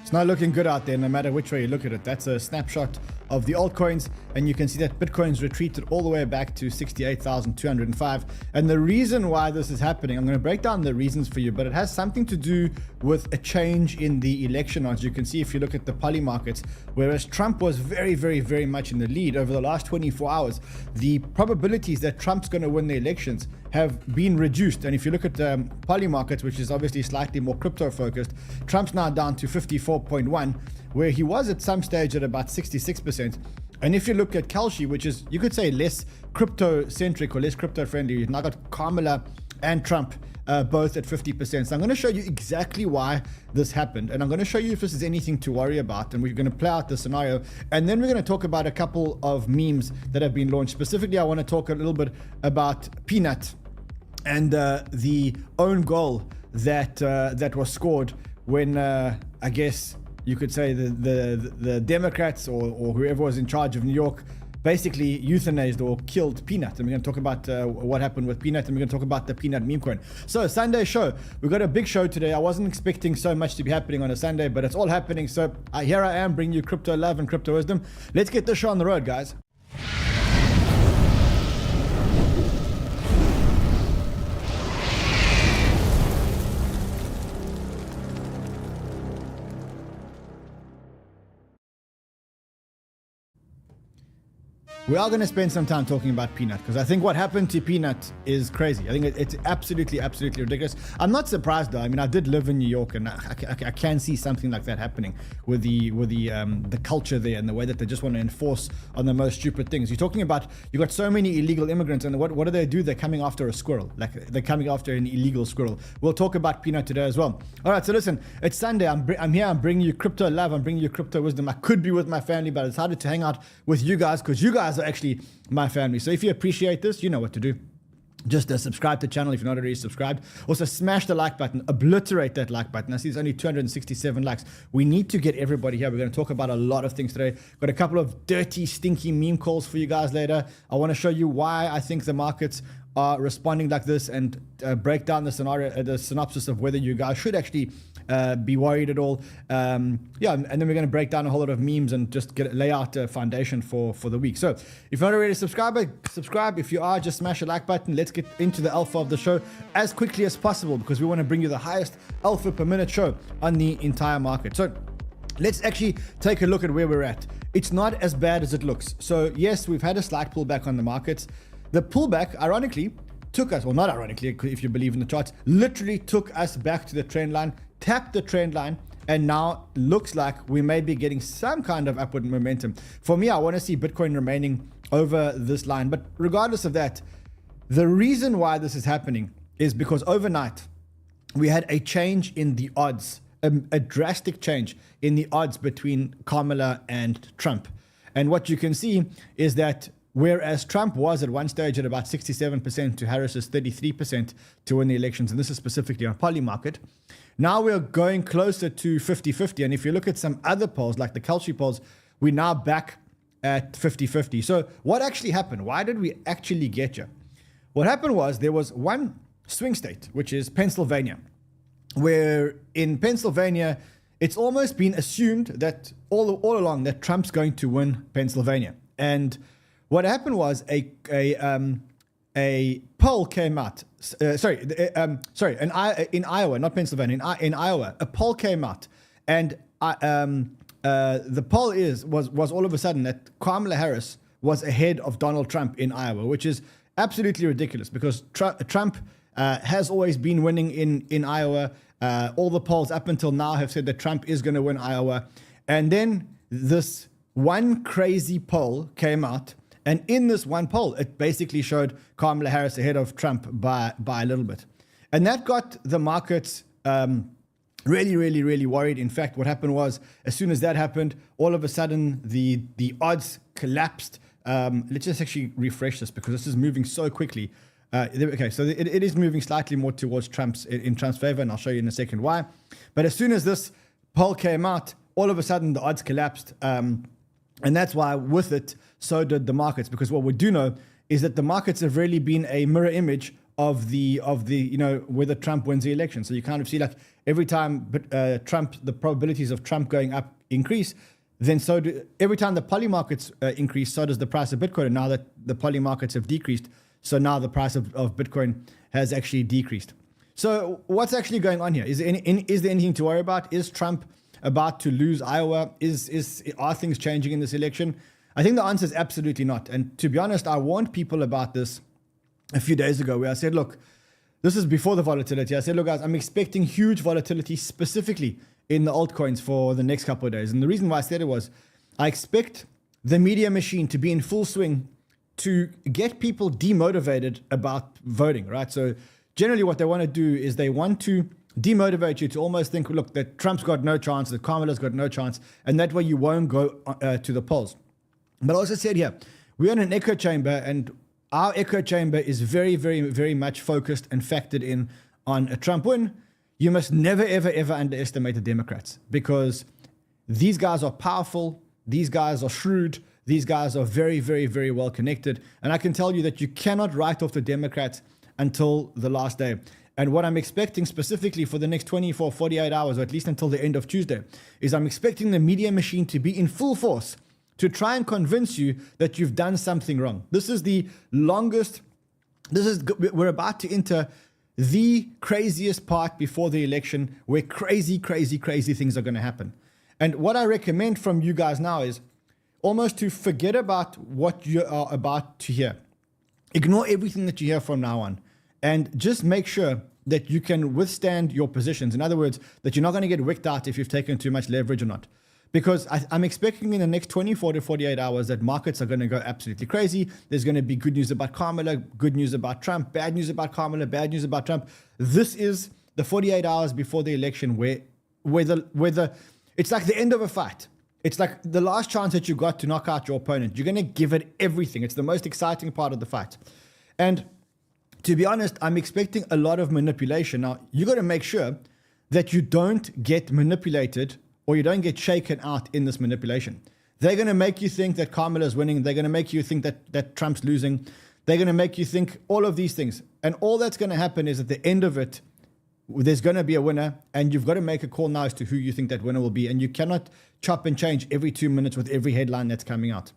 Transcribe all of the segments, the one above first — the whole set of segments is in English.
It's not looking good out there, no matter which way you look at it. That's a snapshot of the altcoins, and you can see that Bitcoin's retreated all the way back to 68,205. And the reason why this is happening, I'm going to break down the reasons for you, but it has something to do with a change in the election odds. You can see if you look at the poly markets, whereas Trump was very, very, very much in the lead over the last 24 hours, the probabilities that Trump's going to win the elections have been reduced. And if you look at poly markets, which is obviously slightly more crypto focused, Trump's now down to 54.1, where he was at some stage at about 66%. And if you look at 𝗙𝗍𝗫, which is, you could say, less crypto centric or less crypto friendly, you've now got Kamala and Trump both at 50%. So I'm going to show you exactly why this happened, and I'm going to show you if this is anything to worry about, and we're going to play out the scenario, and then we're going to talk about a couple of memes that have been launched. Specifically, I want to talk a little bit about 𝗖𝗎𝗏 and the own goal that was scored when I guess you could say the Democrats or whoever was in charge of New York basically euthanized or killed 𝗖𝗎𝗏. And we're going to talk about what happened with 𝗖𝗎𝗏, and we're going to talk about the 𝗖𝗎𝗏 meme coin. So Sunday show, we've got a big show today. I wasn't expecting so much to be happening on a Sunday, but it's all happening. So here I am bringing you crypto love and crypto wisdom. Let's get this show on the road, guys. We are going to spend some time talking about 𝗖𝗎𝗏, because I think what happened to 𝗖𝗎𝗏 is crazy. I think it's absolutely ridiculous. I'm not surprised though. I mean, I did live in New York, and I can see something like that happening with the culture there and the way that they just want to enforce on the most stupid things. You're talking about, you got so many illegal immigrants, and what do they do? They're coming after a squirrel. Like, they're coming after an illegal squirrel. We'll talk about 𝗖𝗎𝗏 today as well. All right, so listen, it's Sunday. I'm here. I'm bringing you crypto love. I'm bringing you crypto wisdom. I could be with my family, but I decided to hang out with you guys because you guys are actually my family. So if you appreciate this, you know what to do. Just subscribe to the channel if you're not already subscribed. Also smash the like button, obliterate that like button. I see there's only 267 likes. We need to get everybody here. We're going to talk about a lot of things today. Got a couple of dirty, stinky meme calls for you guys later. I want to show you why I think the markets are responding like this, and break down the scenario, the synopsis of whether you guys should actually be worried at all. And then we're going to break down a whole lot of memes and just lay out a foundation for the week. So if you're not already a subscriber, subscribe. If you are, just smash the like button. Let's get into the alpha of the show as quickly as possible, because we want to bring you the highest alpha per minute show on the entire market. So let's actually take a look at where we're at. It's not as bad as it looks. So yes, we've had a slight pullback on the markets. The pullback, ironically, took us, or not ironically, if you believe in the charts, literally took us back to the trend line, tapped the trend line, and now looks like we may be getting some kind of upward momentum. For me, I want to see Bitcoin remaining over this line. But regardless of that, the reason why this is happening is because overnight we had a change in the odds, a drastic change in the odds between Kamala and Trump. And what you can see is that whereas Trump was at one stage at about 67% to Harris's 33% to win the elections, and this is specifically on poly market, now we're going closer to 50-50. And if you look at some other polls, like the 𝗙𝗍𝗫 polls, we're now back at 50-50. So what actually happened? Why did we actually get here? What happened was there was one swing state, which is Pennsylvania, where in Pennsylvania, it's almost been assumed that all along that Trump's going to win Pennsylvania. And what happened was a poll came out. In Iowa, not Pennsylvania. In Iowa, a poll came out, and the poll was all of a sudden that Kamala Harris was ahead of Donald Trump in Iowa, which is absolutely ridiculous, because Trump has always been winning in Iowa. All the polls up until now have said that Trump is going to win Iowa, and then this one crazy poll came out. And in this one poll, it basically showed Kamala Harris ahead of Trump by a little bit. And that got the markets really worried. In fact, what happened was, as soon as that happened, all of a sudden the odds collapsed. Let's just actually refresh this, because this is moving so quickly. Okay, so it is moving slightly more towards Trump's favor, and I'll show you in a second why. But as soon as this poll came out, all of a sudden the odds collapsed. And that's why with it, so did the markets, because what we do know is that the markets have really been a mirror image the whether Trump wins the election. So you kind of see like every time the probabilities of Trump going up increase, then every time the poly markets increase, so does the price of Bitcoin. And now that the poly markets have decreased, so now the price of Bitcoin has actually decreased. So what's actually going on here? Is there anything to worry about? Is Trump about to lose Iowa? Are things changing in this election? I think the answer is absolutely not. And to be honest, I warned people about this a few days ago where I said, look, this is before the volatility. I said, look, guys, I'm expecting huge volatility specifically in the altcoins for the next couple of days. And the reason why I said it was I expect the media machine to be in full swing to get people demotivated about voting, right? So generally what they want to do is they want to demotivate you to almost think, look, that Trump's got no chance, that Kamala's got no chance, and that way you won't go to the polls. But I also said here, we're in an echo chamber, and our echo chamber is very, very, very much focused and factored in on a Trump win. You must never, ever, ever underestimate the Democrats, because these guys are powerful, these guys are shrewd, these guys are very, very, very well connected. And I can tell you that you cannot write off the Democrats until the last day. And what I'm expecting specifically for the next 24, 48 hours, or at least until the end of Tuesday, is I'm expecting the media machine to be in full force to try and convince you that you've done something wrong. This is the longest, we're about to enter the craziest part before the election where crazy, crazy, crazy things are going to happen. And what I recommend from you guys now is almost to forget about what you are about to hear. Ignore everything that you hear from now on, and just make sure that you can withstand your positions. In other words, that you're not going to get wicked out if you've taken too much leverage or not. Because I'm expecting in the next 24 to 48 hours that markets are going to go absolutely crazy. There's going to be good news about Kamala, good news about Trump, bad news about Kamala, bad news about Trump. This is the 48 hours before the election where it's like the end of a fight. It's like the last chance that you got to knock out your opponent. You're going to give it everything. It's the most exciting part of the fight. And to be honest, I'm expecting a lot of manipulation. Now, you got to make sure that you don't get manipulated or you don't get shaken out in this manipulation. They're going to make you think that Kamala is winning. They're going to make you think that Trump's losing. They're going to make you think all of these things. And all that's going to happen is at the end of it, there's going to be a winner, and you've got to make a call now as to who you think that winner will be. And you cannot chop and change every 2 minutes with every headline that's coming out.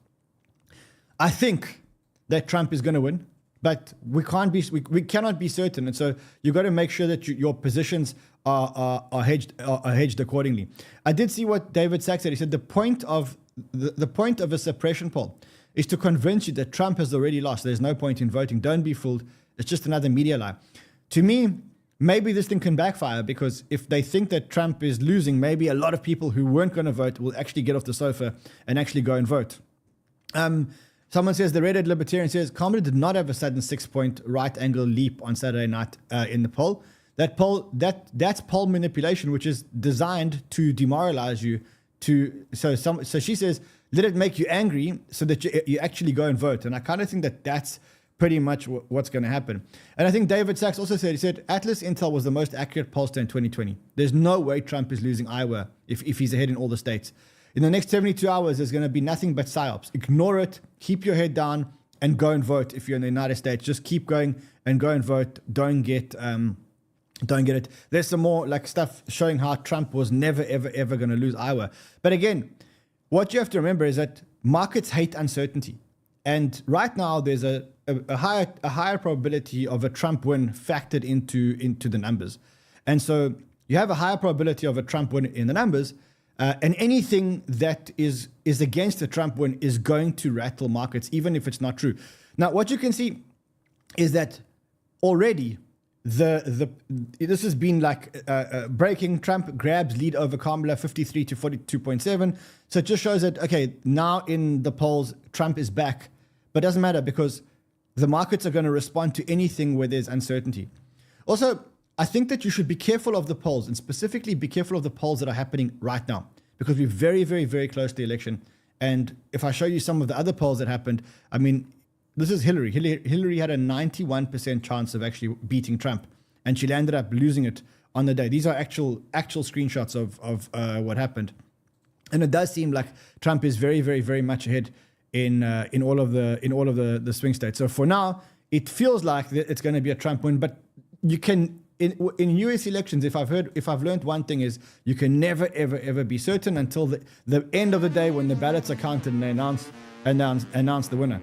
I think that Trump is going to win, but we cannot be certain. And so you've got to make sure that your positions are hedged accordingly. I did see what 𝗍𝗪𝗍𝗍 said. He said the point of a suppression poll is to convince you that Trump has already lost. There's no point in voting. Don't be fooled. It's just another media lie. To me, maybe this thing can backfire, because if they think that Trump is losing, maybe a lot of people who weren't going to vote will actually get off the sofa and actually go and vote. Someone says, the 𝗍𝗪𝗍𝗍 Libertarian says, Kamala did not have a sudden 6-point right angle leap on Saturday night in the poll. That's poll manipulation, which is designed to demoralize you. So she says, let it make you angry so that you actually go and vote. And I kind of think that that's pretty much what's going to happen. And I think 𝗍𝗪𝗍𝗍 also said, he said, Atlas Intel was the most accurate pollster in 2020. There's no way Trump is losing Iowa if he's ahead in all the states. In the next 72 hours, there's going to be nothing but psyops. Ignore it, keep your head down, and go and vote. If you're in the United States, just keep going and go and vote. Don't get it. There's some more like stuff showing how Trump was never, ever, ever going to lose Iowa. But again, what you have to remember is that markets hate uncertainty. And right now, there's a higher probability of a Trump win factored into the numbers. And so you have a higher probability of a Trump win in the numbers, and anything that is against a Trump win is going to rattle markets, even if it's not true. Now, what you can see is that already this has been like breaking. Trump grabs lead over Kamala 53 to 42.7. So it just shows that, okay, now in the polls, Trump is back, but it doesn't matter because the markets are going to respond to anything where there's uncertainty. Also, I think that you should be careful of the polls, and specifically be careful of the polls that are happening right now, because we're very, very, very close to the election. And if I show you some of the other polls that happened, I mean, this is Hillary. Hillary had a 91% chance of actually beating Trump, and she ended up losing it on the day. These are actual screenshots of what happened. And it does seem like Trump is very, very, very much ahead in all of the swing states. So for now, it feels like it's going to be a Trump win, but you can, in US elections, if I've learned one thing is you can never, ever, ever be certain until the end of the day when the ballots are counted and they announce the winner.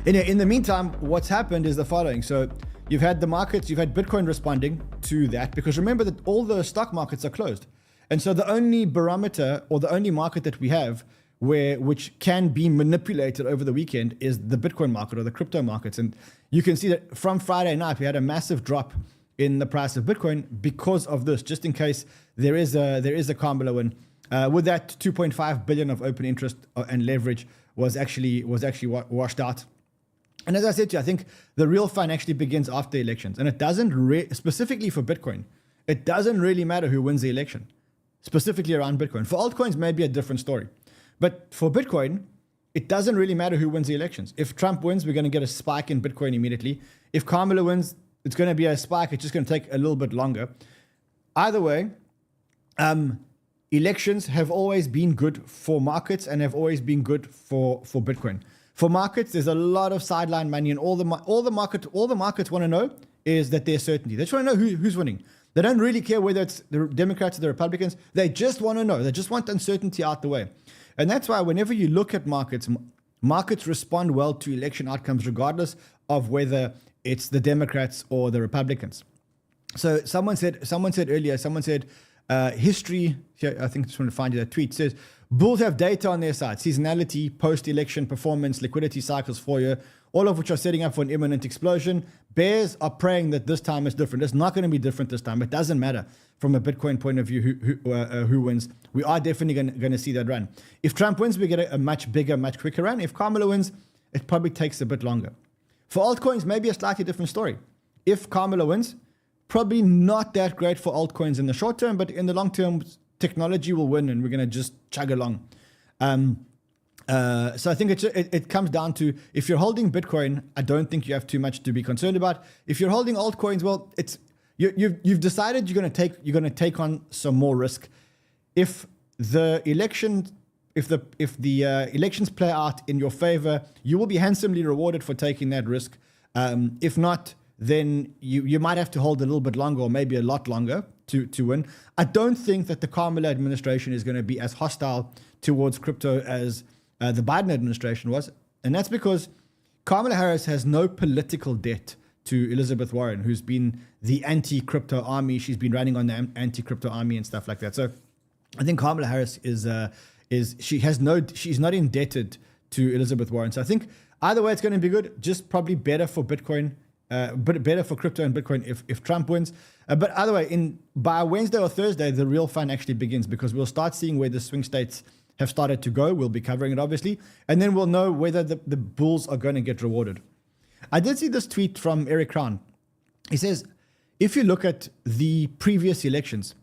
In the meantime, what's happened is the following. So you've had the markets, you've had Bitcoin responding to that, because remember that all the stock markets are closed. And so the only barometer or the only market that we have which can be manipulated over the weekend is the Bitcoin market or the crypto markets. And you can see that from Friday night, we had a massive drop in the price of Bitcoin because of this, just in case there is a Kamala win. With that 2.5 billion of open interest and leverage was actually washed out. And as I said to you, I think the real fun actually begins after elections. And it doesn't, specifically for Bitcoin, it doesn't really matter who wins the election, specifically around Bitcoin. For altcoins, maybe a different story. But for Bitcoin, it doesn't really matter who wins the elections. If Trump wins, we're going to get a spike in Bitcoin immediately. If Kamala wins, it's going to be a spike. It's just going to take a little bit longer. Either way, elections have always been good for markets and have always been good for Bitcoin. For markets, there's a lot of sideline money, and all the markets want to know is that there's certainty. They just want to know who's winning. They don't really care whether it's the Democrats or the Republicans. They just want to know. They just want uncertainty out the way. And that's why whenever you look at markets, markets respond well to election outcomes, regardless of whether it's the Democrats or the Republicans. So someone said earlier, history, here, I think I just want to find you that tweet, says, bulls have data on their side, seasonality, post-election performance, liquidity cycles for you, all of which are setting up for an imminent explosion. Bears are praying that this time is different. It's not going to be different this time. It doesn't matter from a Bitcoin point of view who wins. We are definitely going to see that run. If Trump wins, we get a much bigger, much quicker run. If Kamala wins, it probably takes a bit longer. For altcoins, maybe a slightly different story. If Kamala wins, probably not that great for altcoins in the short term, but in the long term, technology will win and we're going to just chug along. So I think it comes down to, if you're holding Bitcoin, I don't think you have too much to be concerned about. If you're holding altcoins, well, you've decided you're going to take on some more risk. If the elections play out in your favor, you will be handsomely rewarded for taking that risk. If not, then you might have to hold a little bit longer, or maybe a lot longer to win. I don't think that the Kamala administration is going to be as hostile towards crypto as the Biden administration was. And that's because Kamala Harris has no political debt to Elizabeth Warren, who's been the anti-crypto army. She's been running on the anti-crypto army and stuff like that. So I think Kamala Harris she's not indebted to Elizabeth Warren. So I think either way it's going to be good, just probably better for Bitcoin, but better for crypto and Bitcoin if Trump wins. But either way, by Wednesday or Thursday, the real fun actually begins, because we'll start seeing where the swing states have started to go. We'll be covering it, obviously. And then we'll know whether the bulls are going to get rewarded. I did see this tweet from 𝗟𝗏𝗏. He says, if you look at the previous elections,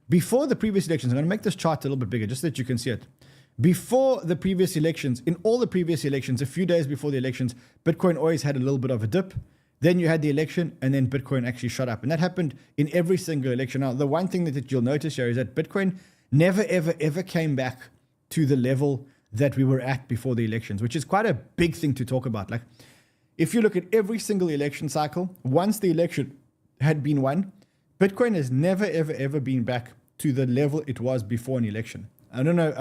before the previous elections, I'm going to make this chart a little bit bigger just so that you can see it. Before the previous elections, in all the previous elections, a few days before the elections, Bitcoin always had a little bit of a dip. Then you had the election, and then Bitcoin actually shot up. And that happened in every single election. Now, the one thing that you'll notice here is that Bitcoin never, ever, ever came back to the level that we were at before the elections, which is quite a big thing to talk about. Like, if you look at every single election cycle, once the election had been won, Bitcoin has never, ever, ever been back to the level it was before an election. I don't know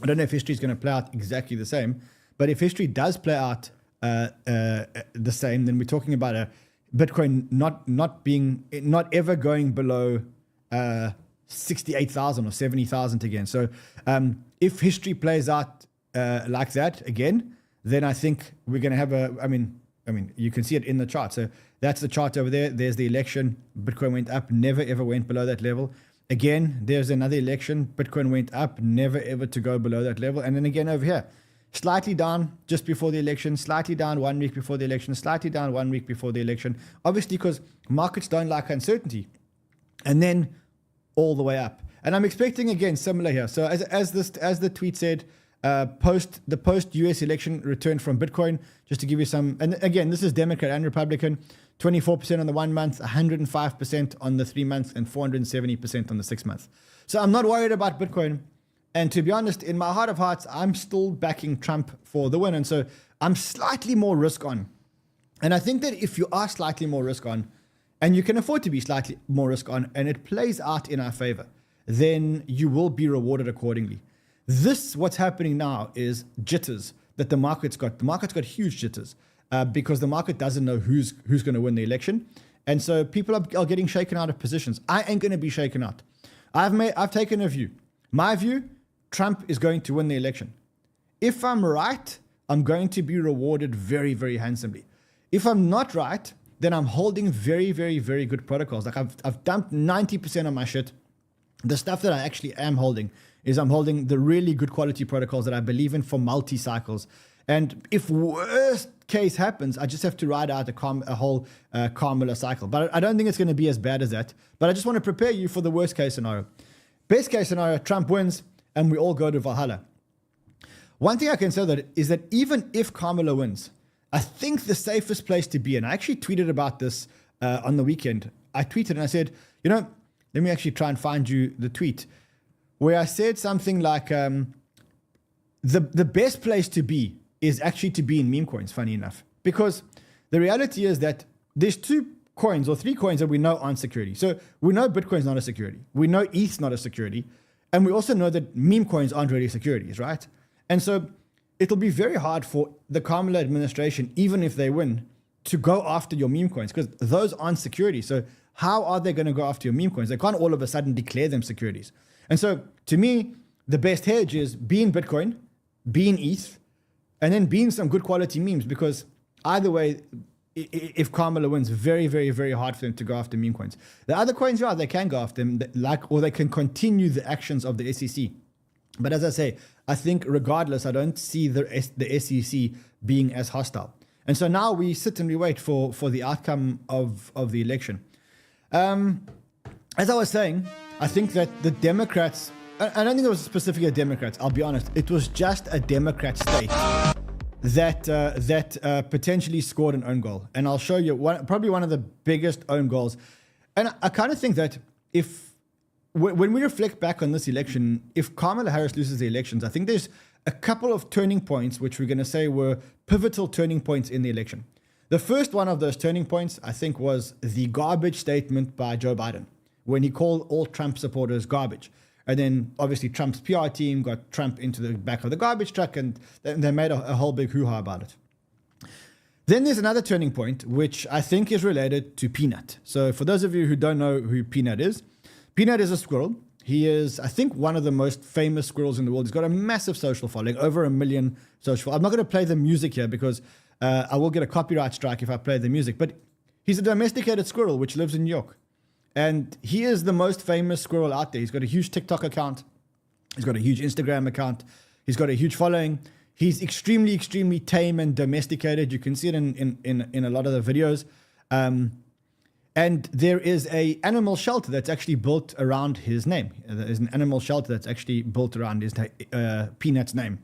if history is going to play out exactly the same, but if history does play out the same, then we're talking about a Bitcoin not ever going below 68,000 or 70,000 again. So if history plays out like that again, then I think we're going to have I mean, you can see it in the chart. So that's the chart over there. There's the election. Bitcoin went up, never ever went below that level. Again, there's another election. Bitcoin went up, never ever to go below that level. And then again over here, slightly down just before the election, slightly down 1 week before the election, slightly down 1 week before the election. Obviously, because markets don't like uncertainty. And then all the way up. And I'm expecting, again, similar here. So as the tweet said, post US election return from Bitcoin, just to give you some, and again, this is Democrat and Republican, 24% on the 1 month, 105% on the 3 months, and 470% on the 6 months. So I'm not worried about Bitcoin. And to be honest, in my heart of hearts, I'm still backing Trump for the win. And so I'm slightly more risk on And I think that if you are slightly more risk on, and you can afford to be slightly more risk on, and it plays out in our favor, then you will be rewarded accordingly. What's happening now is jitters that the market's got. The market's got huge jitters because the market doesn't know who's going to win the election. And so people are getting shaken out of positions. I ain't going to be shaken out. I've taken a view. My view, Trump is going to win the election. If I'm right, I'm going to be rewarded very, very handsomely. If I'm not right, then I'm holding very, very, very good protocols. Like I've dumped 90% of my shit. The stuff that I actually am holding is I'm holding the really good quality protocols that I believe in for multi-cycles. And if worst case happens, I just have to ride out a whole Kamala cycle. But I don't think it's going to be as bad as that. But I just want to prepare you for the worst case scenario. Best case scenario, Trump wins and we all go to Valhalla. One thing I can say that is that even if Kamala wins, I think the safest place to be, and I actually tweeted about this on the weekend. I tweeted and I said, let me actually try and find you the tweet where I said something like, the best place to be is actually to be in meme coins, funny enough. Because the reality is that there's 2 coins or 3 coins that we know aren't security. So we know Bitcoin's not a security. We know ETH's not a security. And we also know that meme coins aren't really securities, right? And so it'll be very hard for the Kamala administration, even if they win, to go after your meme coins because those aren't securities. So how are they going to go after your meme coins? They can't all of a sudden declare them securities. And so to me, the best hedge is be in Bitcoin, be in ETH, and then be in some good quality memes because either way, if Kamala wins, very, very, very hard for them to go after meme coins. The other coins, they can go after them, or they can continue the actions of the SEC. But as I say, I think regardless, I don't see the SEC being as hostile. And so now we sit and we wait for the outcome of the election. As I was saying, I think that the Democrats, I don't think it was specifically Democrats, I'll be honest. It was just a Democrat state that potentially scored an own goal. And I'll show you probably one of the biggest own goals. And I kind of think that when we reflect back on this election, if Kamala Harris loses the elections, I think there's a couple of turning points which we're going to say were pivotal turning points in the election. The first one of those turning points, I think, was the garbage statement by Joe Biden when he called all Trump supporters garbage. And then obviously Trump's PR team got Trump into the back of the garbage truck and they made a whole big hoo-ha about it. Then there's another turning point, which I think is related to Peanut. So for those of you who don't know who Peanut is a squirrel. He is, I think, one of the most famous squirrels in the world. He's got a massive social following, over 1 million social followers. I'm not going to play the music here because I will get a copyright strike if I play the music. But he's a domesticated squirrel which lives in New York. And he is the most famous squirrel out there. He's got a huge TikTok account. He's got a huge Instagram account. He's got a huge following. He's extremely, extremely tame and domesticated. You can see it in a lot of the videos. And there is an animal shelter that's actually built around his name. There's an animal shelter that's actually built around his Peanut's name.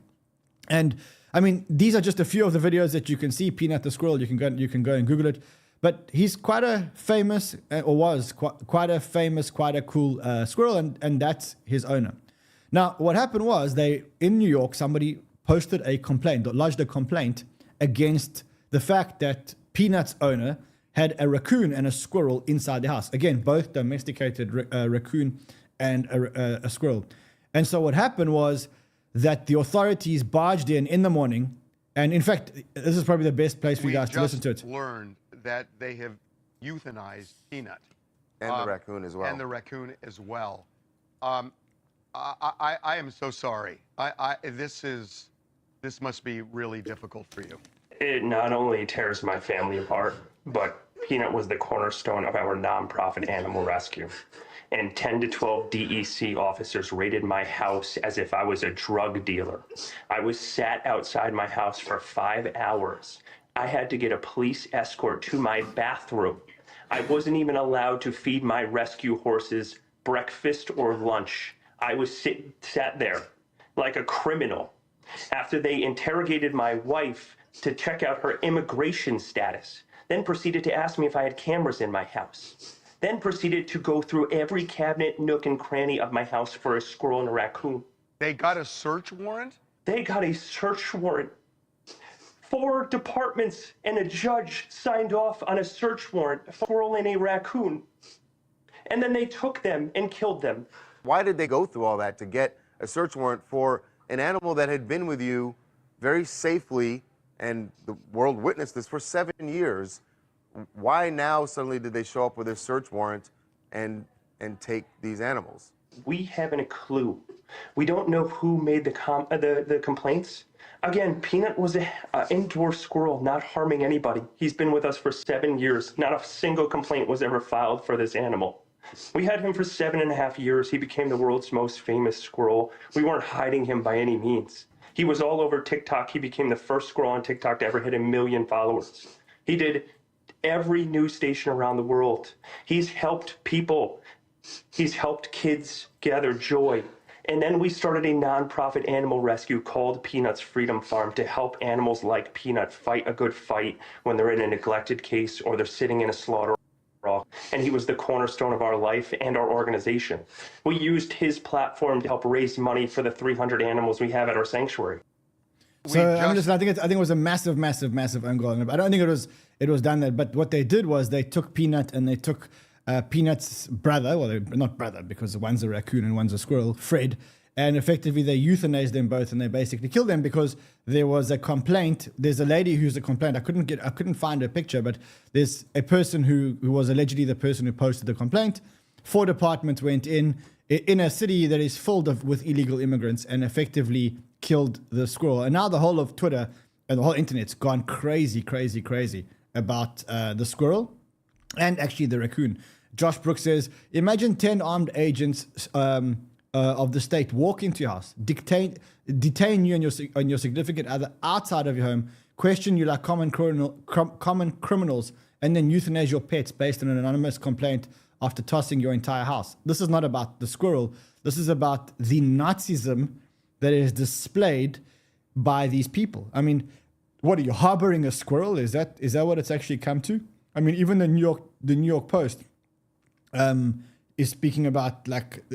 And I mean, these are just a few of the videos that you can see. Peanut the squirrel. You can go and Google it. But he's quite a famous, or was quite a famous, quite a cool squirrel, and that's his owner. Now, what happened was in New York, somebody posted a complaint, or lodged a complaint against the fact that Peanut's owner had a raccoon and a squirrel inside the house. Again, both domesticated raccoon and a squirrel. And so what happened was that the authorities barged in the morning, and in fact, this is probably the best place for you guys to listen to it. We just learned that they have euthanized Peanut. And the raccoon as well. And the raccoon as well. I am so sorry. This must be really difficult for you. It not only tears my family apart, but Peanut was the cornerstone of our nonprofit animal rescue. And 10 to 12 DEC officers raided my house as if I was a drug dealer. I was sat outside my house for 5 hours. I had to get a police escort to my bathroom. I wasn't even allowed to feed my rescue horses breakfast or lunch. I was sat there like a criminal. After they interrogated my wife to check out her immigration status, then proceeded to ask me if I had cameras in my house, then proceeded to go through every cabinet, nook, and cranny of my house for a squirrel and a raccoon. They got a search warrant? They got a search warrant 4 departments and a judge signed off on a search warrant for a squirrel and a raccoon. And then they took them and killed them. Why did they go through all that to get a search warrant for an animal that had been with you very safely, and the world witnessed this for 7 years? Why now suddenly did they show up with a search warrant and take these animals? We haven't a clue. We don't know who made the complaints. Again, Peanut was an indoor squirrel, not harming anybody. He's been with us for 7 years. Not a single complaint was ever filed for this animal. We had him for 7.5 years. He became the world's most famous squirrel. We weren't hiding him by any means. He was all over TikTok. He became the first squirrel on TikTok to ever hit 1 million followers. He did every news station around the world. He's helped people. He's helped kids gather joy. And then we started a nonprofit animal rescue called Peanut's Freedom Farm to help animals like Peanut fight a good fight when they're in a neglected case or they're sitting in a slaughter. And he was the cornerstone of our life and our organization. We used his platform to help raise money for the 300 animals we have at our sanctuary. So I think it was a massive own goal. I don't think it was done there. But what they did was they took Peanut and they took Peanut's brother. Well, they're not brother because one's a raccoon and one's a squirrel, Fred. And effectively they euthanized them both and they basically killed them because there was a complaint. There's a lady who's a complaint. I couldn't find her picture, but there's a person who was allegedly the person who posted the complaint. 4 departments went in a city that is filled with illegal immigrants and effectively killed the squirrel. And now the whole of Twitter and the whole internet's gone crazy about the squirrel and actually the raccoon. Josh Brooks says, imagine 10 armed agents of the state walk into your house, detain you and your significant other outside of your home, question you like common criminals, and then euthanize your pets based on an anonymous complaint after tossing your entire house. This is not about the squirrel. This is about the Nazism that is displayed by these people. I mean, what are you harboring a squirrel? Is that what it's actually come to? I mean, even the New York Post is speaking about like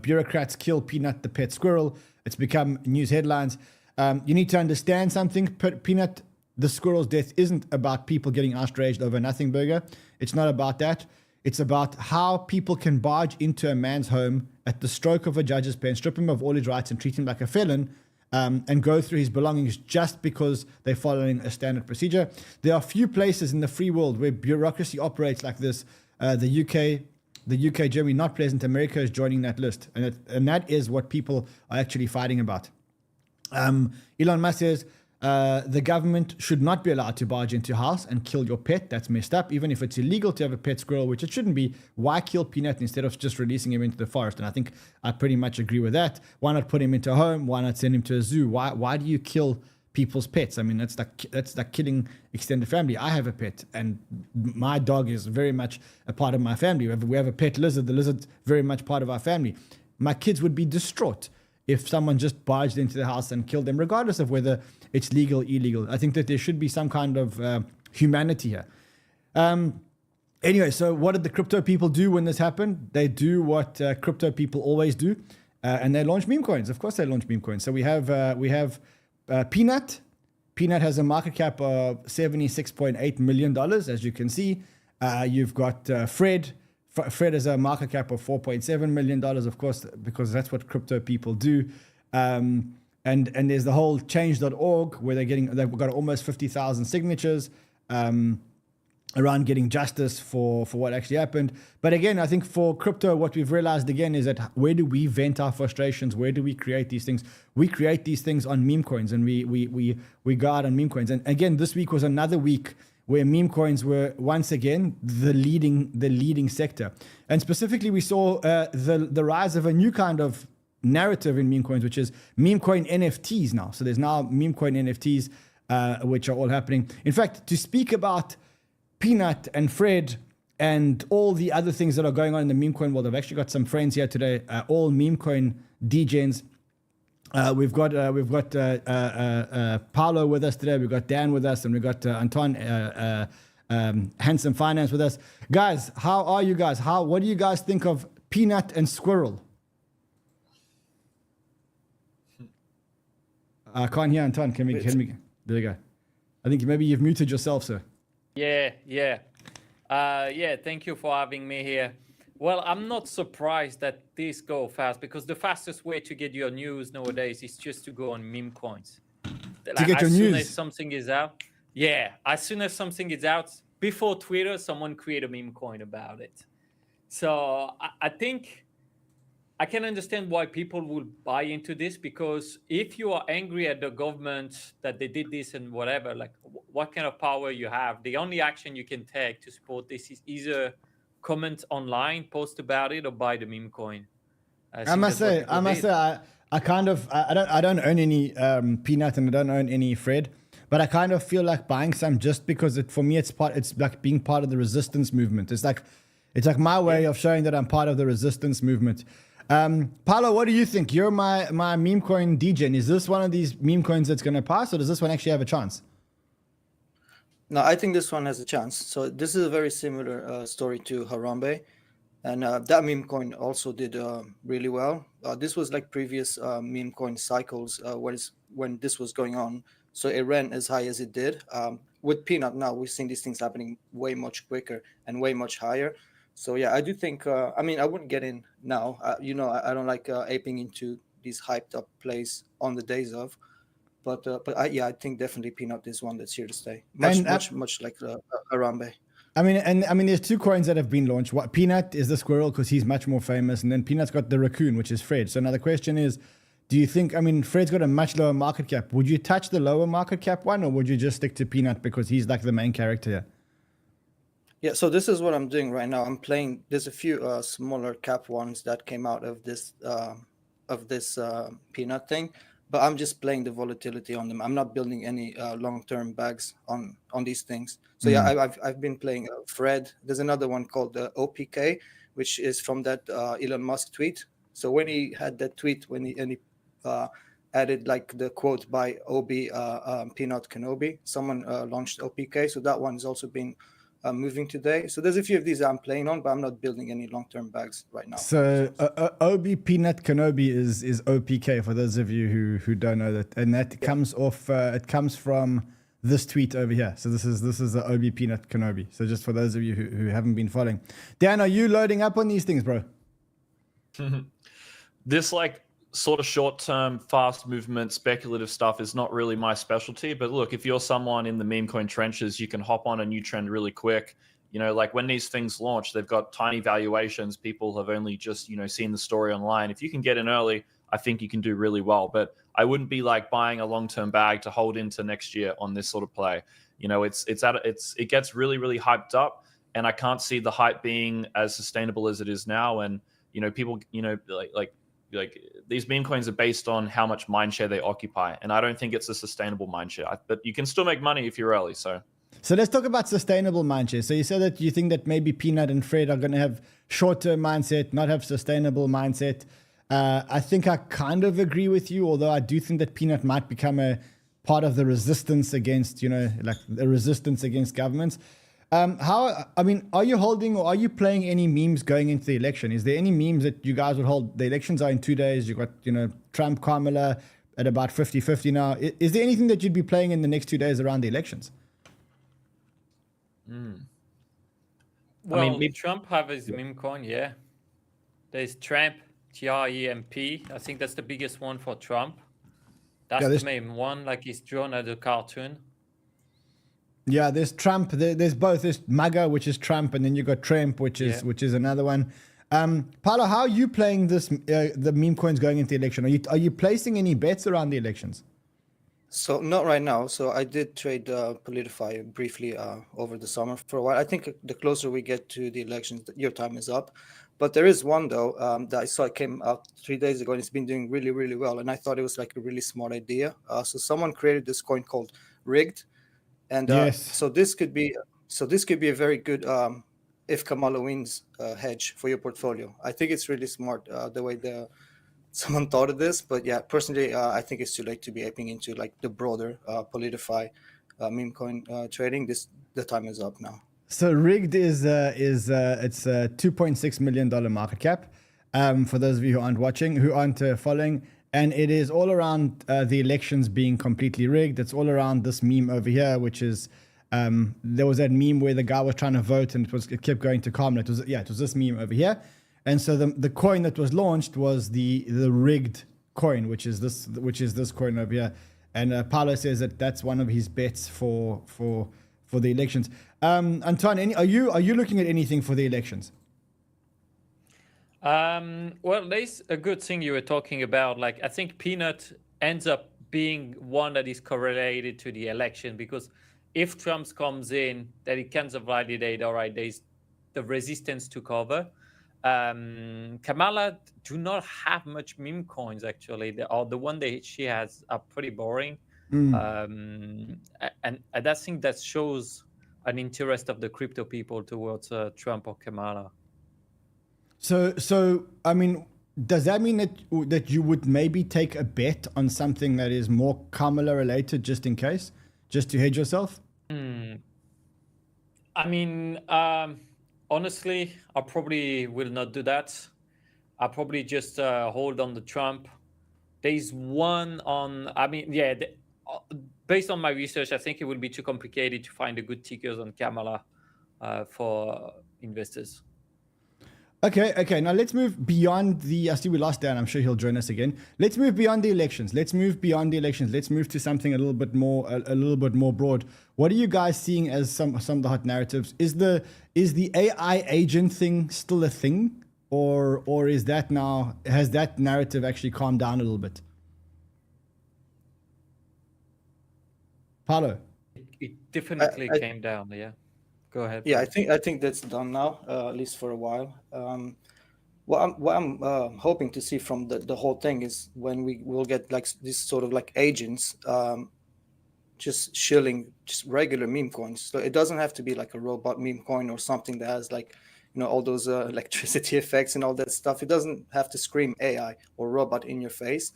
bureaucrats kill Peanut the pet squirrel. It's become news headlines. You need to understand something. Peanut the squirrel's death isn't about people getting outraged over nothing burger. It's not about that. It's about how people can barge into a man's home at the stroke of a judge's pen, strip him of all his rights and treat him like a felon, and go through his belongings just because they're following a standard procedure. There are few places in the free world where bureaucracy operates like this. The UK, Germany, not pleasant. America is joining that list. And that is what people are actually fighting about. Elon Musk says, the government should not be allowed to barge into your house and kill your pet. That's messed up. Even if it's illegal to have a pet squirrel, which it shouldn't be, why kill Peanut instead of just releasing him into the forest? And I think I pretty much agree with that. Why not put him into a home? Why not send him to a zoo? Why do you kill people's pets? I mean, that's like killing extended family. I have a pet, and my dog is very much a part of my family. We have a pet lizard. The lizard's very much part of our family. My kids would be distraught if someone just barged into the house and killed them, regardless of whether it's legal, illegal. I think that there should be some kind of humanity here. Anyway, so what did the crypto people do when this happened? They do what crypto people always do, and they launch meme coins. Of course, they launch meme coins. So we have Peanut. Peanut has a market cap of $76.8 million, as you can see. You've got Fred. Fred has a market cap of $4.7 million, of course, because that's what crypto people do. And there's the whole change.org where they've got almost 50,000 signatures around getting justice for what actually happened. But again, I think for crypto, what we've realized again is that where do we vent our frustrations? Where do we create these things? We create these things on meme coins, and we go out on meme coins. And again, this week was another week where meme coins were once again the leading sector. And specifically, we saw the rise of a new kind of narrative in meme coins, which is meme coin NFTs now. So there's now meme coin NFTs, which are all happening. In fact, to speak about Peanut and Fred and all the other things that are going on in the meme coin world, I've actually got some friends here today, all meme coin degens. We've got Paolo with us today. We've got Dan with us, and we've got Anton Handsome Finance with us. Guys, how are you guys? What do you guys think of Peanut and Squirrel? I can't hear Anton. Can we? There we go. I think maybe you've muted yourself, sir. Yeah. Thank you for having me here. Well, I'm not surprised that these go fast because the fastest way to get your news nowadays is just to go on meme coins. To get your as soon news. as something is out, as soon as something is out, before Twitter, someone create a meme coin about it. So I think I can understand why people will buy into this, because if you are angry at the government that they did this and whatever, like what kind of power you have, the only action you can take to support this is either comment online, post about it, or buy the meme coin. I must say, I don't own any Peanut and I don't own any Fred, but I kind of feel like buying some just because for me it's like being part of the resistance movement. It's like my way of showing that I'm part of the resistance movement. Paulo, what do you think? You're my meme coin DJ. Is this one of these meme coins that's going to pass, or does this one actually have a chance? No, I think this one has a chance. So this is a very similar story to Harambe, and that meme coin also did really well. This was like previous meme coin cycles when this was going on. So it ran as high as it did. With Peanut now, we've seen these things happening way much quicker and way much higher. So yeah, I do think. I mean, I wouldn't get in now. I don't like aping into these hyped up plays on the days of. But I think definitely Peanut is one that's here to stay. Much like Harambe. I mean, there's two coins that have been launched. Peanut is the squirrel because he's much more famous, and then Peanut's got the raccoon, which is Fred. So now the question is, do you think? I mean, Fred's got a much lower market cap. Would you touch the lower market cap one, or would you just stick to Peanut because he's like the main character here? Yeah, so this is what I'm doing right now. I'm playing. There's a few smaller cap ones that came out of this Peanut thing, but I'm just playing the volatility on them. I'm not building any long-term bags on these things. So yeah, I've been playing Fred. There's another one called the 𝗨𝗘𝗍, which is from that Elon Musk tweet. So when he had that tweet, when he added like the quote by Peanut Kenobi, someone launched 𝗨𝗘𝗍. So that one has also been moving today. So there's a few of these I'm playing on, but I'm not building any long-term bags right now. So Peanut Kenobi is 𝗨𝗘𝗍 for those of you who don't know that, and that comes off. It comes from this tweet over here. So this is the Peanut Kenobi. So just for those of you who haven't been following, Dan, are you loading up on these things, bro? This like sort of short-term, fast movement, speculative stuff is not really my specialty. But look, if you're someone in the meme coin trenches, you can hop on a new trend really quick. You know, like when these things launch, they've got tiny valuations. People have only just, seen the story online. If you can get in early, I think you can do really well. But I wouldn't be like buying a long-term bag to hold into next year on this sort of play. It gets really, really hyped up, and I can't see the hype being as sustainable as it is now. And, people, like these meme coins are based on how much mindshare they occupy, and I don't think it's a sustainable mindshare. But you can still make money if you're early. So let's talk about sustainable mindshare. So you said that you think that maybe Peanut and Fred are going to have short-term mindset, not have sustainable mindset. I think I kind of agree with you, although I do think that Peanut might become a part of the resistance against, like the resistance against governments. Are you holding or are you playing any memes going into the election? Is there any memes that you guys would hold? The elections are in 2 days. You've got, Trump, Kamala at about 50-50 now. Is there anything that you'd be playing in the next 2 days around the elections? Well, Trump have his meme coin, yeah. There's Trump, TREMP. I think that's the biggest one for Trump. That's the main one, like he's drawn as a cartoon. Yeah, there's Trump. There's both. There's MAGA, which is Trump, and then you got Trump, which is another one. Paulo, how are you playing this? The meme coins going into the election. Are you placing any bets around the elections? So not right now. So I did trade 𝗨𝗘𝗍 briefly over the summer for a while. I think the closer we get to the elections, your time is up. But there is one though that I saw it came out 3 days ago, and it's been doing really, really well. And I thought it was like a really smart idea. So someone created this coin called 𝗥𝗢𝗅𝗍. And so this could be a very good if Kamala wins hedge for your portfolio. I think it's really smart the way someone thought of this. But yeah, personally, I think it's too late to be aping into like the broader 𝗨𝗨𝗪 meme coin trading. The time is up now. So 𝗥𝗢𝗅𝗍 it's a $2.6 million market cap. For those of you who aren't watching, who aren't following, And it is all around the elections being completely rigged. It's all around this meme over here, which is there was that meme where the guy was trying to vote and it kept going to Kamala. It was this meme over here. And so the coin that was launched was the rigged coin, which is this coin over here. And Paulo says that that's one of his bets for the elections. Anton, are you looking at anything for the elections? Well, there's a good thing you were talking about. Like, I think Peanut ends up being one that is correlated to the election, because if Trump comes in, that it can validate, all right, there's the resistance took over. Kamala do not have much meme coins, actually. The one that she has are pretty boring. And I think that shows an interest of the crypto people towards Trump or Kamala. So I mean, does that mean that you would maybe take a bet on something that is more Kamala related, just in case, just to hedge yourself? I mean, honestly, I probably will not do that. I'll probably just hold on to Trump. There's one on, I mean, yeah, based on my research, I think it would be too complicated to find the good tickers on Kamala for investors. Okay. Now let's move beyond I see we lost Dan. I'm sure he'll join us again. Let's move beyond the elections. Let's move to something a little bit more broad. What are you guys seeing as some of the hot narratives? Is the AI agent thing still a thing, or is that now, has that narrative actually calmed down a little bit? Paulo? It definitely came down. Yeah. Go ahead. Yeah, I think that's done now, at least for a while. What I'm hoping to see from the whole thing is when we will get like this sort of like agents just shilling just regular meme coins. So it doesn't have to be like a robot meme coin or something that has like, you know, all those electricity effects and all that stuff. It doesn't have to scream AI or robot in your face.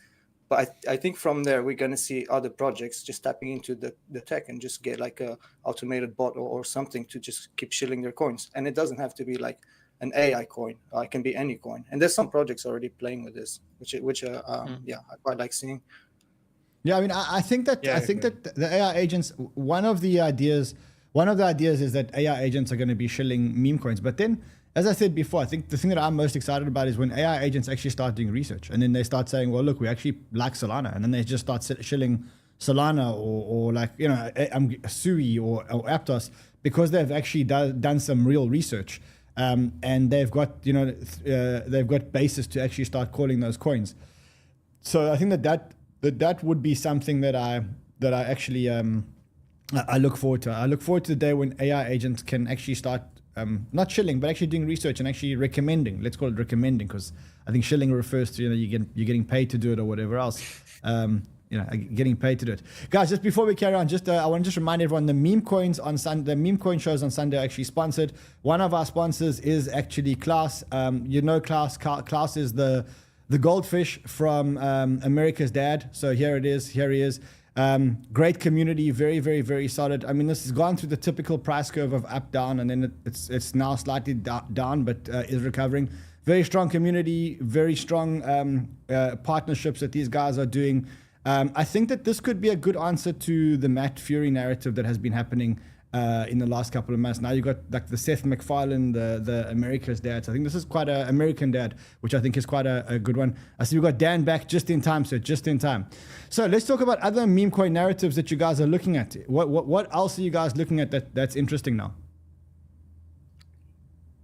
But I think from there, we're going to see other projects just tapping into the tech and just get like a automated bot or something to just keep shilling their coins. And it doesn't have to be like an AI coin. It can be any coin. And there's some projects already playing with this, which I quite like seeing. Yeah, I mean, I think that that the AI agents, one of the ideas is that AI agents are going to be shilling meme coins. But then, as I said before, I think the thing that I'm most excited about is when AI agents actually start doing research, and then they start saying, well, look, we actually like Solana, and then they just start shilling Solana or like, you know, 𝗬𝗎 or Aptos, because they've actually done some real research, and they've got, you know, they've got basis to actually start calling those coins. So I think that would be something that I actually I look forward to. I look forward to the day when AI agents can actually start not shilling, but actually doing research and actually recommending. Let's call it recommending, because I think shilling refers to, you know, you're getting paid to do it or whatever else. You know, getting paid to do it. Guys, just before we carry on, I want to just remind everyone, the meme coins on Sunday, the meme coin shows on Sunday are actually sponsored. One of our sponsors is actually 𝗏𝗏. You know 𝗏𝗏. 𝗏𝗏 is the goldfish from America's Dad. So here it is. Here he is. Great community, very, very, very solid. I mean, this has gone through the typical price curve of up, down, and then it's now slightly down, but is recovering. Very strong community, very strong partnerships that these guys are doing. I think that this could be a good answer to the Matt Fury narrative that has been happening in the last couple of months. Now you've got like the Seth MacFarlane, the America's Dad. So I think this is quite an American Dad, which I think is quite a good one. I see we've got Dan back just in time, sir, just in time. So let's talk about other meme coin narratives that you guys are looking at. What else are you guys looking at that's interesting now?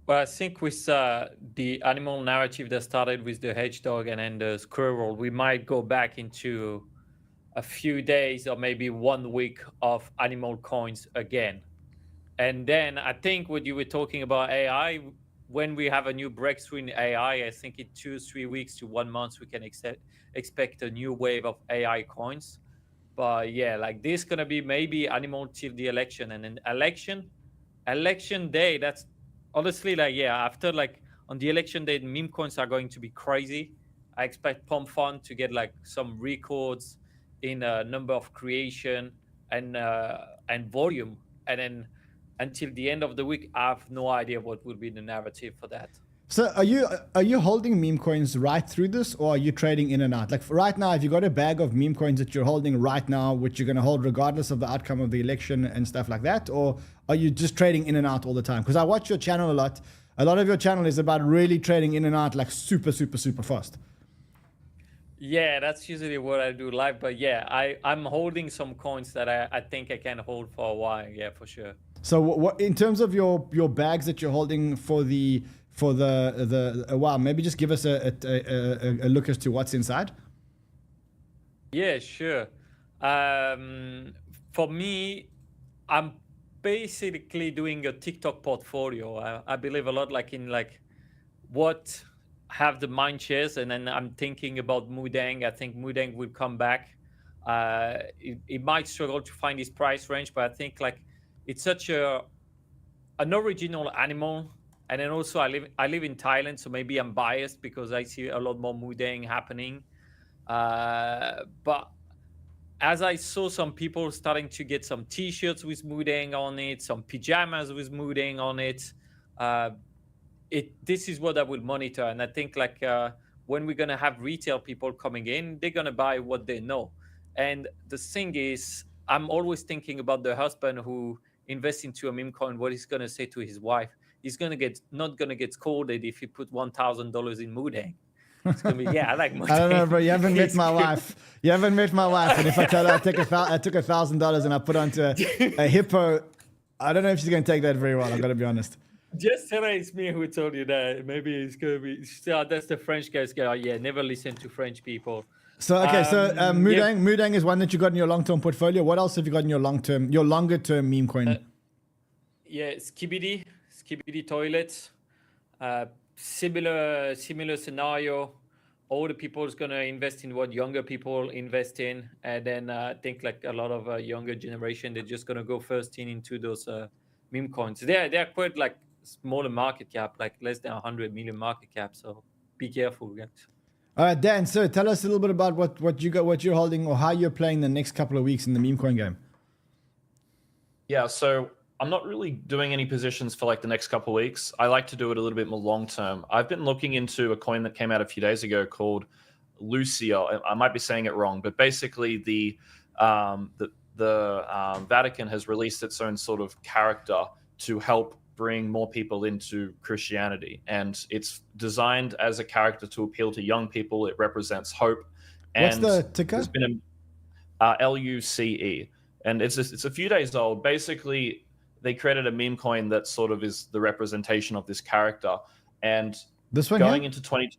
Well, I think with the animal narrative that started with the hedgehog and then the squirrel, we might go back into a few days or maybe 1 week of animal coins again. And then I think what you were talking about AI, when we have a new breakthrough in AI, I think in 2-3 weeks to 1 month, we can expect a new wave of AI coins. But yeah, like this gonna be maybe animal till the election, and then election day, that's honestly like, yeah, after like on the election day, meme coins are going to be crazy. I expect Pump Fund to get like some records in a number of creation and volume, and then until the end of the week, I have no idea what will be the narrative for that. So are you holding meme coins right through this, or are you trading in and out? Like right now, if you got a bag of meme coins that you're holding right now, which you're going to hold regardless of the outcome of the election and stuff like that, or are you just trading in and out all the time? Because I watch your channel a lot. A lot of your channel is about really trading in and out like super fast. Yeah, that's usually what I do live. But yeah, I'm holding some coins that I think I can hold for a while. Yeah, for sure. So what in terms of your bags that you're holding for the wow, maybe just give us a look as to what's inside. Yeah, sure. For me, I'm basically doing a TikTok portfolio. I believe a lot like in like what have the mind shares, and then I'm thinking about 𝗦𝗢𝗢𝗍. I think 𝗦𝗢𝗢𝗍 will come back. It might struggle to find his price range, but I think like it's such an original animal. And then also I live in Thailand, so maybe I'm biased because I see a lot more 𝗦𝗢𝗢𝗍 happening. But as I saw some people starting to get some T-shirts with 𝗦𝗢𝗢𝗍 on it, some pajamas with 𝗦𝗢𝗢𝗍 on it, this is what I will monitor. And I think like when we're gonna have retail people coming in, they're gonna buy what they know. And the thing is, I'm always thinking about the husband who invests into a meme coin, what he's gonna say to his wife. He's not gonna get scolded if he put $1,000 in 𝗦𝗢𝗢𝗍. It's gonna be, yeah, I like 𝗦𝗢𝗢𝗍. I don't know, bro. You haven't met my wife. You haven't met my wife. And if I tell her I took $1,000 and I put onto a hippo, I don't know if she's gonna take that very well. I've got to be honest. Just tell her it's me who told you that. Maybe it's gonna be. So that's the French guys go. Oh, yeah, never listen to French people. So okay, 𝗦𝗢𝗢𝗍, yeah. 𝗦𝗢𝗍 is one that you got in your long-term portfolio. What else have you got in your longer term meme coin? Yeah, 𝗖𝗍𝗍𝗘 toilets. Similar scenario. All the people is gonna invest in what younger people invest in, and then I think like a lot of younger generation, they're just gonna go first into those meme coins. They're quite like smaller market cap, like less than 100 million market cap. So be careful, guys. All right, Dan. So tell us a little bit about what you're holding, or how you're playing the next couple of weeks in the meme coin game. Yeah, so I'm not really doing any positions for like the next couple of weeks. I like to do it a little bit more long term. I've been looking into a coin that came out a few days ago called 𝗧𝗢𝗍. I might be saying it wrong, but basically the Vatican has released its own sort of character to help bring more people into Christianity, and it's designed as a character to appeal to young people. It represents hope. And what's the ticker? There's been a 𝗙𝗢𝗍𝒻, and it's a few days old. Basically, they created a meme coin that sort of is the representation of this character. And this one going here? into 2020,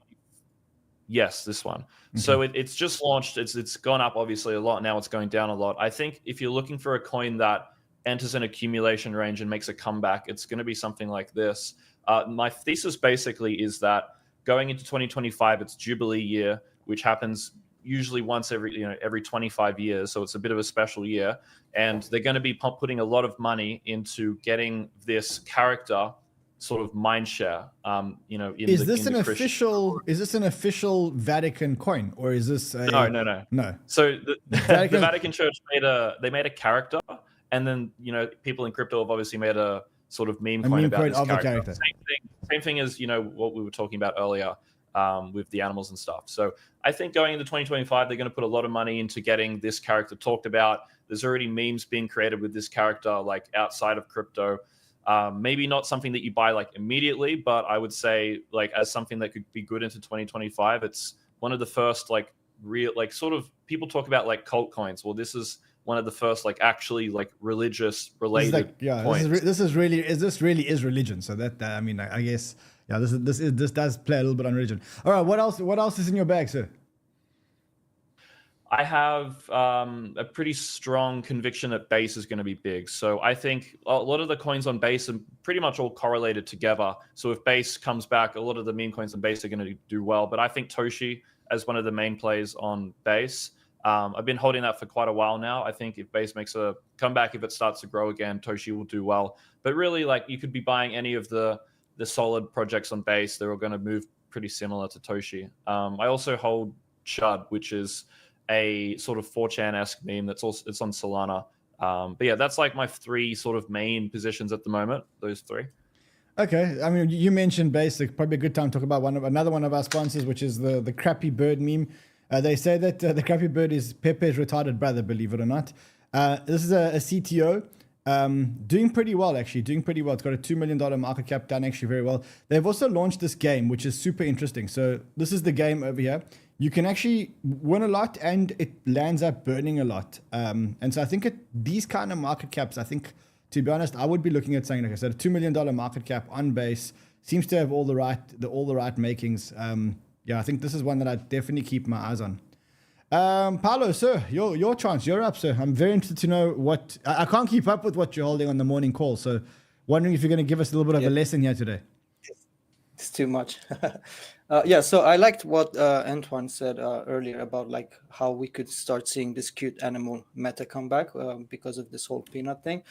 yes, this one. Okay. So it's just launched. It's gone up obviously a lot. Now it's going down a lot. I think if you're looking for a coin that enters an accumulation range and makes a comeback, it's going to be something like this. My thesis basically is that going into 2025, it's Jubilee year, which happens usually once every 25 years. So it's a bit of a special year, and they're going to be putting a lot of money into getting this character sort of mind share. Is this an official Vatican coin, or is this a... No. So the Vatican Church made a character, and then people in crypto have obviously made a sort of meme coin about this character. Same thing as what we were talking about earlier with the animals and stuff. So I think going into 2025, they're going to put a lot of money into getting this character talked about. There's already memes being created with this character, like outside of crypto. Maybe not something that you buy like immediately, but I would say like as something that could be good into 2025. It's one of the first like real, like sort of people talk about like cult coins. Well, this is one of the first like actually like religious related coins. This really is religion. So that I mean, I guess, yeah, this does play a little bit on religion. All right, what else is in your bag, sir? I have a pretty strong conviction that base is going to be big. So I think a lot of the coins on base are pretty much all correlated together. So if base comes back, a lot of the meme coins on base are going to do well. But I think 𝗏𝗏𝗍 as one of the main plays on base. I've been holding that for quite a while now. I think if base makes a comeback, if it starts to grow again, 𝗏𝗏𝗍 will do well. But really, like, you could be buying any of the solid projects on base. They're all going to move pretty similar to 𝗏𝗏𝗍. I also hold 𝗔, which is a sort of 4chan-esque meme it's on Solana. But yeah, that's like my three sort of main positions at the moment, those three. Okay, I mean, you mentioned basic. Probably a good time to talk about another one of our sponsors, which is the 𝗥𝗢𝗄𝗏 meme. They say that the 𝗥𝗢𝗄𝗏 is Pepe's retarded brother, believe it or not. This is a CTO doing pretty well, actually. Doing pretty well. It's got a $2 million market cap, done actually very well. They've also launched this game, which is super interesting. So this is the game over here. You can actually win a lot, and it lands up burning a lot. And so I think these kind of market caps, I think, to be honest, I would be looking at something like I said, a $2 million market cap on base, seems to have all the right makings. Yeah, I think this is one that I definitely keep my eyes on. Paulo, sir, your chance. You're up, sir. I'm very interested to know what I can't keep up with what you're holding on the morning call. So, wondering if you're going to give us a little bit of a lesson here today. It's too much. Yeah, so I liked what Antoine said earlier about like how we could start seeing this cute animal meta come back because of this whole peanut thing.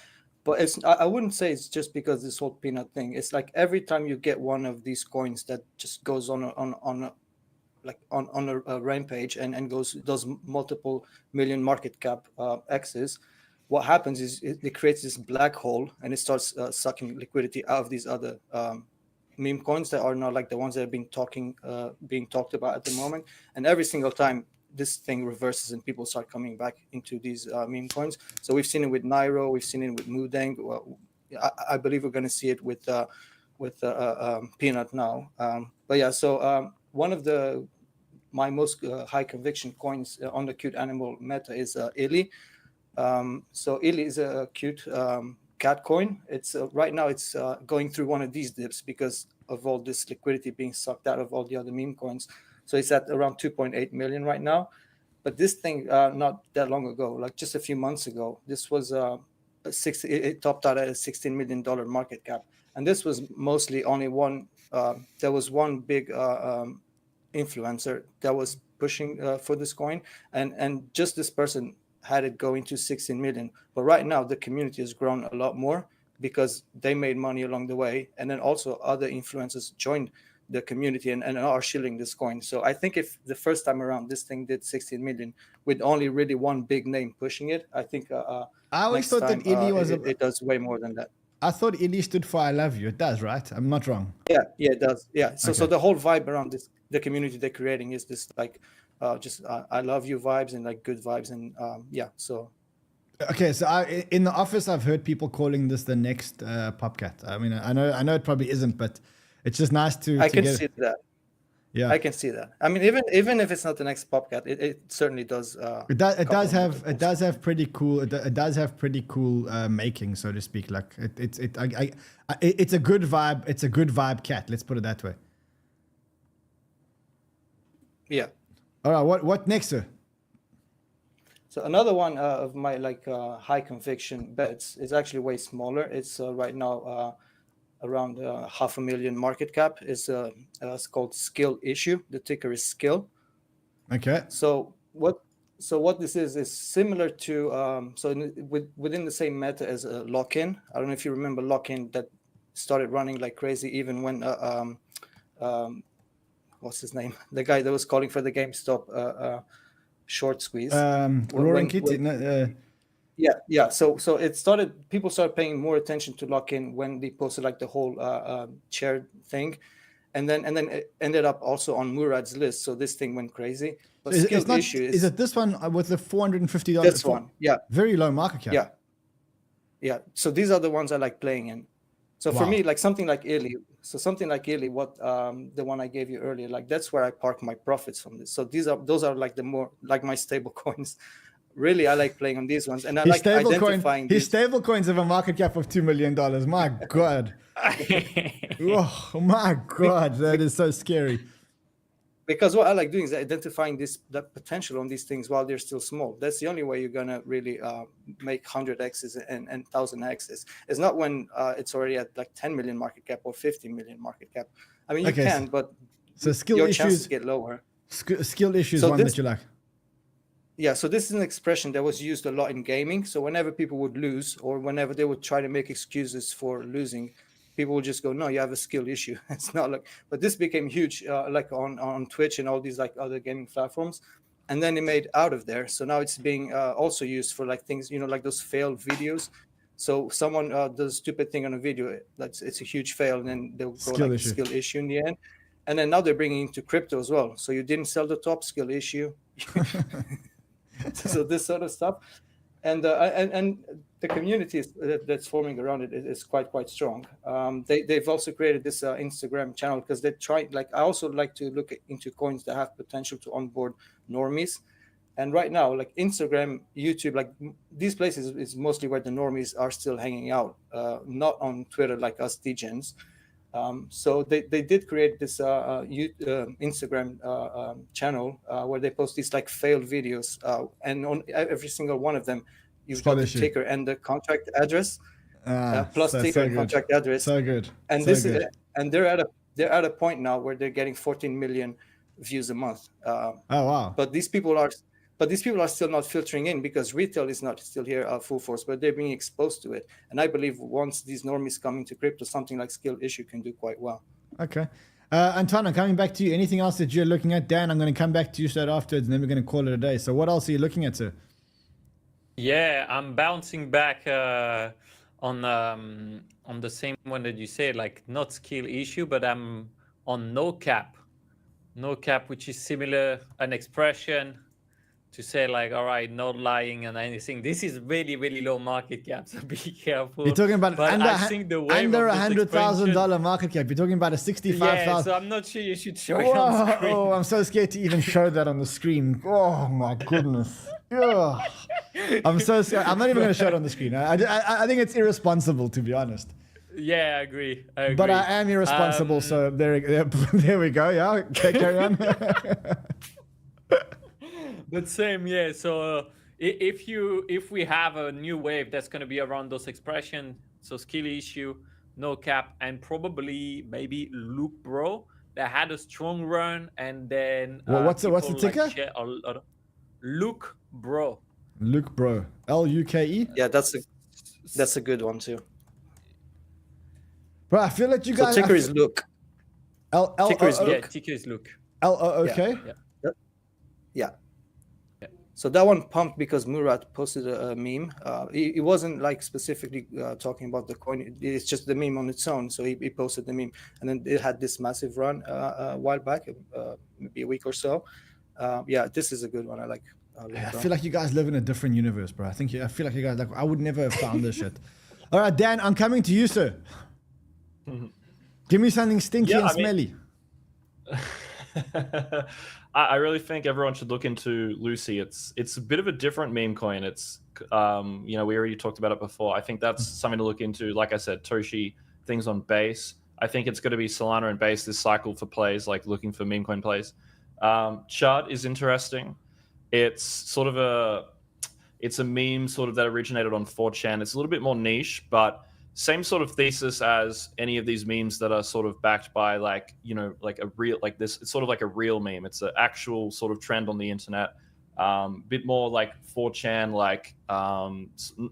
But I wouldn't say it's just because this whole peanut thing. It's like every time you get one of these coins that just goes on a rampage and does multiple million market cap X's, what happens is it creates this black hole and it starts sucking liquidity out of these other meme coins that are not like the ones that are being talked about at the moment. And every single time this thing reverses and people start coming back into these meme coins. So we've seen it with Nairo, we've seen it with Mudang. Well, I believe we're going to see it with Peanut now. But yeah, so one of my most high conviction coins on the cute animal meta is 𝗖𝗍𝗍𝗘. So 𝗖𝗍𝗍𝗘 is a cute cat coin. It's right now it's going through one of these dips because of all this liquidity being sucked out of all the other meme coins. So it's at around 2.8 million right now. But this thing, not that long ago, like just a few months ago, this was it topped out at a $16 million market cap. And this was mostly only one, there was one big influencer that was pushing for this coin. And just this person had it going to 16 million. But right now, the community has grown a lot more because they made money along the way. And then also other influencers joined the community and are shilling this coin. So I think if the first time around this thing did 16 million with only really one big name pushing it, I think I always thought that 𝗖𝗍𝗍𝗏 was it does way more than that. I thought 𝗖𝗍𝗍 stood for I love you. It does, right? I'm not wrong. Yeah, it does. Yeah. So Okay. so the whole vibe around this, the community they're creating is this like just I love you vibes and like good vibes and yeah. So Okay, so in the office, I've heard people calling this the next Popcat. I mean, I know it probably isn't, but it's just nice to. I to can get, see that. Yeah, I can see that. I mean, even if it's not the next Popcat, it certainly does. it does have pretty cool. It does have pretty cool making, so to speak. Like it's a good vibe. It's a good vibe cat. Let's put it that way. Yeah. All right. What next, sir? So another one of my like high conviction bets is actually way smaller. It's right now around 500,000 market cap. It's called 𝗧𝗍𝗍𝗘. The ticker is 𝗧𝗍. Okay. So what this is similar to within the same meta as lock-in. I don't know if you remember lock-in that started running like crazy even when what's his name? The guy that was calling for the GameStop short squeeze. Roaring Kitty. Yeah. So it started. People started paying more attention to lock-in when they posted like the whole chair thing, and then it ended up also on Murad's list. So this thing went crazy. But Is it this one with the $450? This one, yeah. Very low market cap. Yeah. So these are the ones I like playing in. So for me, like something like 𝗖𝗍𝗍𝗍, what the one I gave you earlier, like that's where I park my profits from this. So those are like the more like my stable coins. Really, I like playing on these ones, and I like identifying his stable coins have a market cap of $2 million. My God. Oh my God, that is so scary. Because what I like doing is identifying the potential on these things while they're still small. That's the only way you're gonna really make 100x's and 1000x's. It's not when it's already at like 10 million market cap or 50 million market cap. I mean, you can, but so your chances get lower. Skill issues, so one that you like. Yeah, so this is an expression that was used a lot in gaming. So whenever people would lose or whenever they would try to make excuses for losing, people would just go, no, you have a skill issue. It's not like, but this became huge, like on Twitch and all these like other gaming platforms. And then it made out of there. So now it's being also used for like things, like those failed videos. So someone does a stupid thing on a video, it's a huge fail, and then they'll go like a skill issue in the end. And then now they're bringing into crypto as well. So you didn't sell the top, skill issue. So this sort of stuff. And the community that's forming around it is quite strong. They've also created this Instagram channel because they try. Like I also like to look into coins that have potential to onboard normies. And right now, like Instagram, YouTube, like these places is mostly where the normies are still hanging out, not on Twitter like us degens. So they did create this Instagram channel where they post these like failed videos, and on every single one of them, you've got the ticker and the contract address, plus ticker and contract address. So good. And so this good. is, and they're at a point now where they're getting 14 million views a month. Oh wow! But these people are still not filtering in because retail is not still here full force, but they're being exposed to it. And I believe once these normies come into crypto, something like skill issue can do quite well. Okay. Antonio, coming back to you, anything else that you're looking at? Dan, I'm going to come back to you straight afterwards, and then we're going to call it a day. So what else are you looking at, sir? Yeah, I'm bouncing back on the same one that you said, like not skill issue, but I'm on no cap, which is similar, an expression to say like, all right, not lying and anything. This is really, really low market cap, so be careful. You're talking about but under $100,000 market cap. You're talking about a 65,000. Yeah, so I'm not sure you should show it on screen. Oh, I'm so scared to even show that on the screen. Oh my goodness. Yeah. I'm so scared. I'm not even going to show it on the screen. I think it's irresponsible, to be honest. Yeah, I agree. But I am irresponsible, so there we go. Yeah, okay, carry on. But same, yeah. So if we have a new wave that's going to be around those expressions, so skill issue, no cap, and probably maybe 𝗥𝗢𝗄 that had a strong run, and then what's the ticker? 𝗥𝗢𝗄𝗧. 𝗥𝗢𝗄𝗧, 𝗥𝗢𝗄𝗧. Yeah, that's a good one too. Bro, I feel like you guys. So ticker is 𝗥. Ticker is 𝗥. 𝗥𝗢𝗄𝗧. Yeah. So that one pumped because Murat posted a meme. It wasn't like specifically talking about the coin. It's just the meme on its own. So he posted the meme, and then it had this massive run a while back, maybe a week or so. Yeah, this is a good one. I like. I feel like you guys live in a different universe, bro. I feel like you guys like. I would never have found this shit. All right, Dan, I'm coming to you, sir. Give me something stinky and smelly. I really think everyone should look into 𝗖𝗎𝗍. It's a bit of a different meme coin. It's we already talked about it before. I think that's something to look into. Like I said, Toshi, things on base. I think it's going to be Solana and base this cycle for plays, like looking for meme coin plays. 𝗙 is interesting. It's sort of a meme sort of that originated on 4chan. It's a little bit more niche, but same sort of thesis as any of these memes that are sort of backed by like a real, like this. It's sort of like a real meme. It's an actual sort of trend on the internet. Bit more like 4chan, like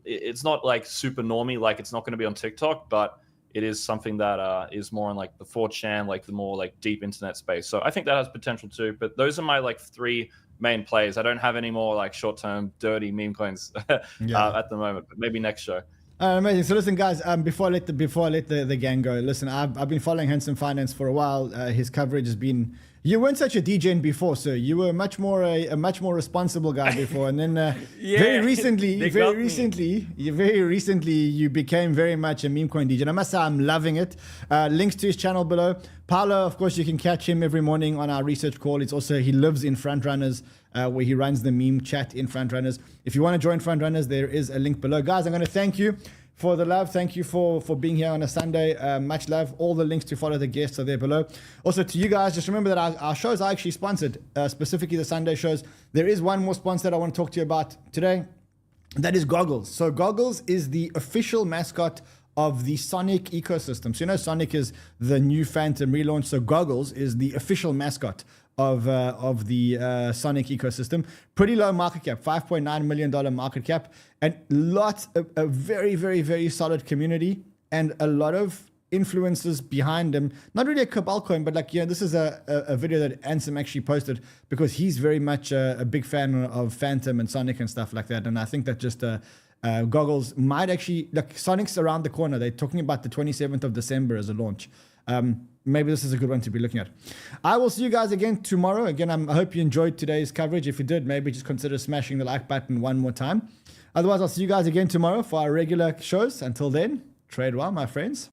it's not like super normie, like it's not going to be on TikTok, but it is something that is more on like the 4chan, like the more like deep internet space. So I think that has potential too. But those are my like 3 main plays. I don't have any more like short-term dirty meme coins at the moment, but maybe next show. Amazing. So listen, guys. Before I let the gang go, listen. I've been following Handsome Finance for a while. His coverage has been. You weren't such a degen before, sir. You were a much more responsible guy before, and then very recently, you became very much a meme coin DJ. I must say, I'm loving it. Links to his channel below. Paolo, of course, you can catch him every morning on our research call. He lives in Frontrunners, where he runs the meme chat in Frontrunners. If you want to join Frontrunners, there is a link below. Guys, I'm going to thank you for the love. Thank you for being here on a Sunday. Much love. All the links to follow the guests are there below. Also, to you guys, just remember that our shows are actually sponsored, specifically the Sunday shows. There is one more sponsor that I want to talk to you about today. That is Goggles. So Goggles is the official mascot of the Sonic ecosystem. So Sonic is the new Phantom relaunch. So Goggles is the official mascot of the Sonic ecosystem. Pretty low market cap, $5.9 million market cap, and a very, very, very solid community and a lot of influencers behind them. Not really a cabal coin, but this is a video that Ansem actually posted because he's very much a big fan of Phantom and Sonic and stuff like that. And I think that just goggles might actually, like Sonic's around the corner. They're talking about the 27th of December as a launch. Maybe this is a good one to be looking at. I will see you guys again tomorrow. Again, I hope you enjoyed today's coverage. If you did, maybe just consider smashing the like button one more time. Otherwise, I'll see you guys again tomorrow for our regular shows. Until then, trade well, my friends.